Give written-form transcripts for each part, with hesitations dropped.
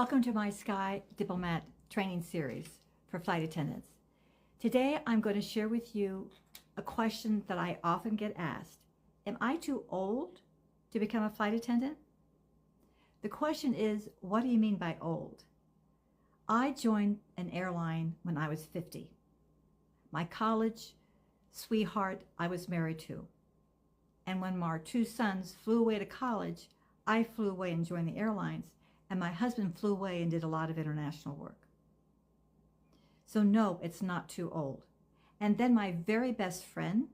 Welcome to my Sky Diplomat training series for flight attendants. Today I'm going to share with you a question that I often get asked. Am I too old to become a flight attendant? The question is, what do you mean by old? I joined an airline when I was 50. My college sweetheart I was married to. And when our two sons flew away to college, I flew away and joined the airlines. And my husband flew away and did a lot of international work. So no, it's not too old. And then my very best friend,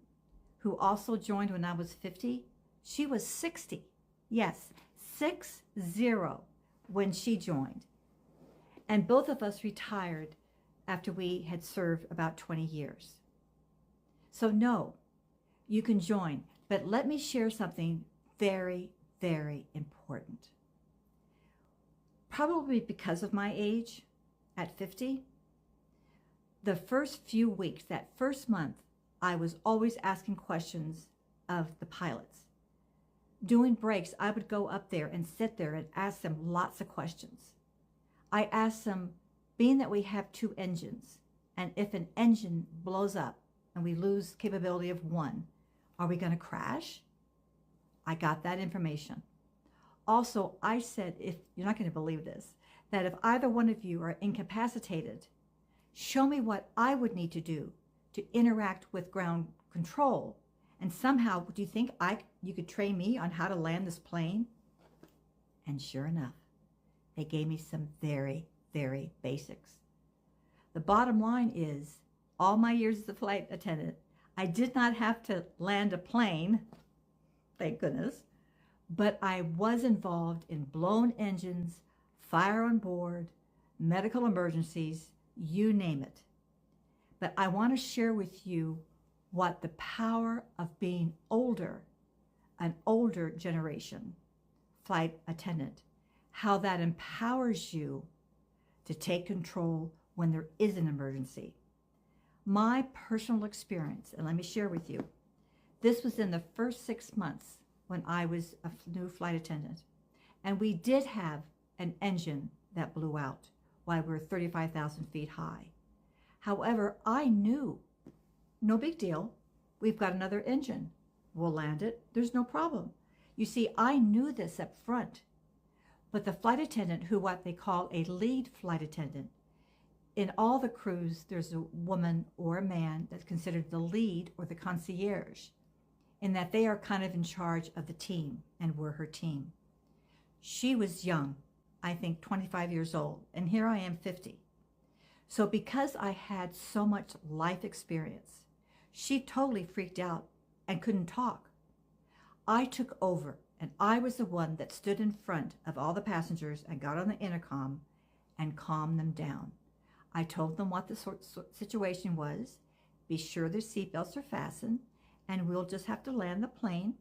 who also joined when I was 50, she was 60. Yes, 60 when she joined. And both of us retired after we had served about 20 years. So no, you can join. But let me share something very, very important. Probably because of my age, at 50, the first few weeks, that first month, I was always asking questions of the pilots. Doing breaks, I would go up there and sit there and ask them lots of questions. I asked them, being that we have two engines, and if an engine blows up and we lose capability of one, are we going to crash? I got that information. Also, I said, if you're not going to believe this, that if either one of you are incapacitated, show me what I would need to do to interact with ground control. And somehow, do you think you could train me on how to land this plane? And sure enough, they gave me some very, very basics. The bottom line is, all my years as a flight attendant, I did not have to land a plane, thank goodness. But I was involved in blown engines, fire on board, medical emergencies, you name it. But I want to share with you what the power of being older, an older generation flight attendant, how that empowers you to take control when there is an emergency. My personal experience, and let me share with you, this was in the first 6 months when I was a new flight attendant. And we did have an engine that blew out while we were 35,000 feet high. However, I knew, no big deal, we've got another engine. We'll land it, there's no problem. You see, I knew this up front. But the flight attendant, who what they call a lead flight attendant, in all the crews, there's a woman or a man that's considered the lead or the concierge, in that they are kind of in charge of the team, and we're her team. She was young, I think 25 years old, and here I am 50. So because I had so much life experience, she totally freaked out and couldn't talk. I took over, and I was the one that stood in front of all the passengers and got on the intercom and calmed them down. I told them what the situation was, be sure their seatbelts are fastened, and we'll just have to land the plane,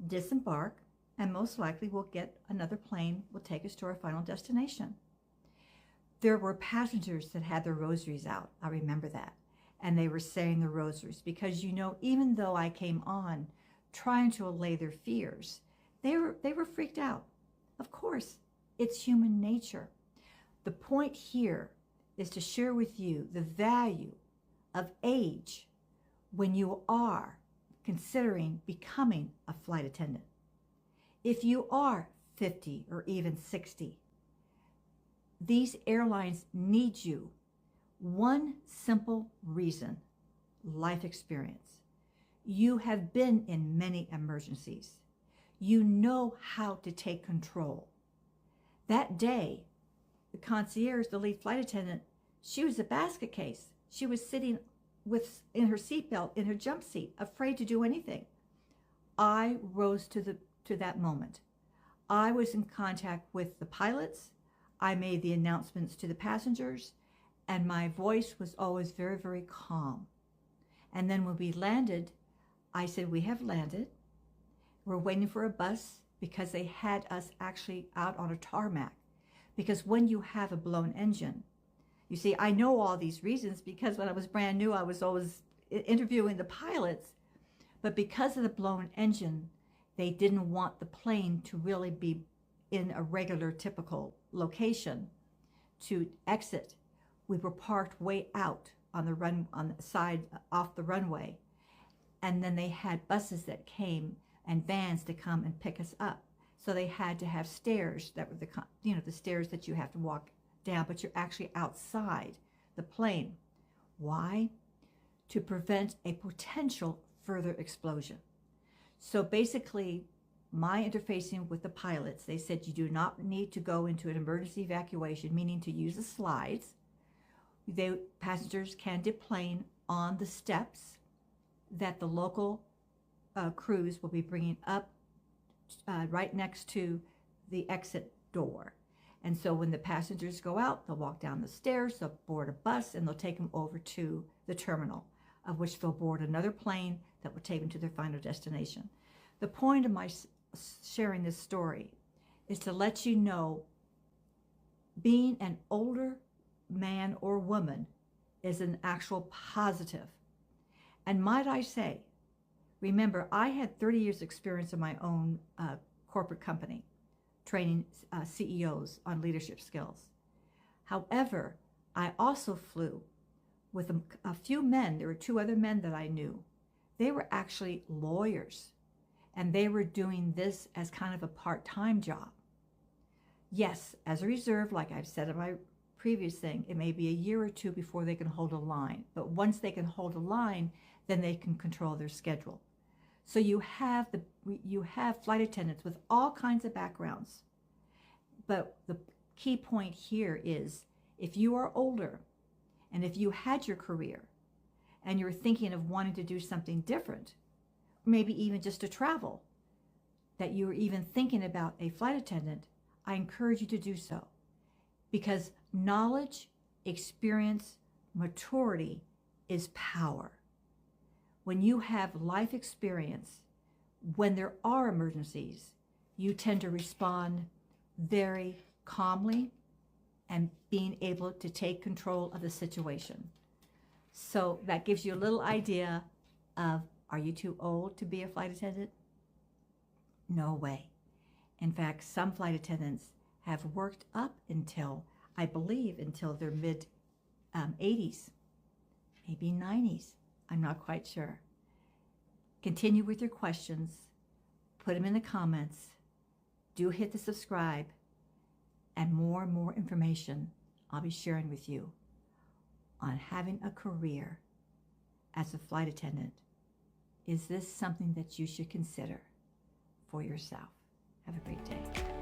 disembark, and most likely we'll get another plane will take us to our final destination. There were passengers that had their rosaries out. I remember that. And they were saying the rosaries because, you know, even though I came on trying to allay their fears, they were freaked out. Of course, it's human nature. The point here is to share with you the value of age when you are considering becoming a flight attendant. If you are 50 or even 60, these airlines need you. One simple reason, life experience. You have been in many emergencies. You know how to take control. That day, the concierge, the lead flight attendant, she was a basket case. She was sitting in her seatbelt, in her jump seat, afraid to do anything. I rose to that moment. I was in contact with the pilots. I made the announcements to the passengers, and my voice was always very, very calm. And then when we landed, I said, we have landed. We're waiting for a bus because they had us actually out on a tarmac. Because when you have a blown engine, you see, I know all these reasons because when I was brand new, I was always interviewing the pilots. But because of the blown engine, they didn't want the plane to really be in a regular, typical location. to exit, we were parked way out on the side off the runway, and then they had buses that came and vans to come and pick us up. So they had to have stairs that were the stairs that you have to walk down, but you're actually outside the plane. Why? To prevent a potential further explosion. So basically, my interfacing with the pilots, they said you do not need to go into an emergency evacuation, meaning to use the slides. Passengers can deplane on the steps that the local crews will be bringing up right next to the exit door. And so when the passengers go out, they'll walk down the stairs, they'll board a bus, and they'll take them over to the terminal, of which they'll board another plane that will take them to their final destination. The point of my sharing this story is to let you know being an older man or woman is an actual positive. And might I say, remember, I had 30 years experience in my own corporate company, training CEOs on leadership skills. However, I also flew with a few men. There were 2 other men that I knew. They were actually lawyers, and they were doing this as kind of a part-time job. Yes, as a reserve, like I've said in my previous thing, it may be a year or 2 before they can hold a line. But once they can hold a line, then they can control their schedule. So you have flight attendants with all kinds of backgrounds. But the key point here is, if you are older, and if you had your career, and you're thinking of wanting to do something different, maybe even just to travel, that you're even thinking about a flight attendant, I encourage you to do so. Because knowledge, experience, maturity is power. When you have life experience, when there are emergencies, you tend to respond very calmly and being able to take control of the situation. So that gives you a little idea of, are you too old to be a flight attendant? No way. In fact, some flight attendants have worked up until, I believe, until their mid-80s, maybe 90s. I'm not quite sure. Continue with your questions. Put them in the comments. Do hit the subscribe. And more information I'll be sharing with you on having a career as a flight attendant. Is this something that you should consider for yourself? Have a great day.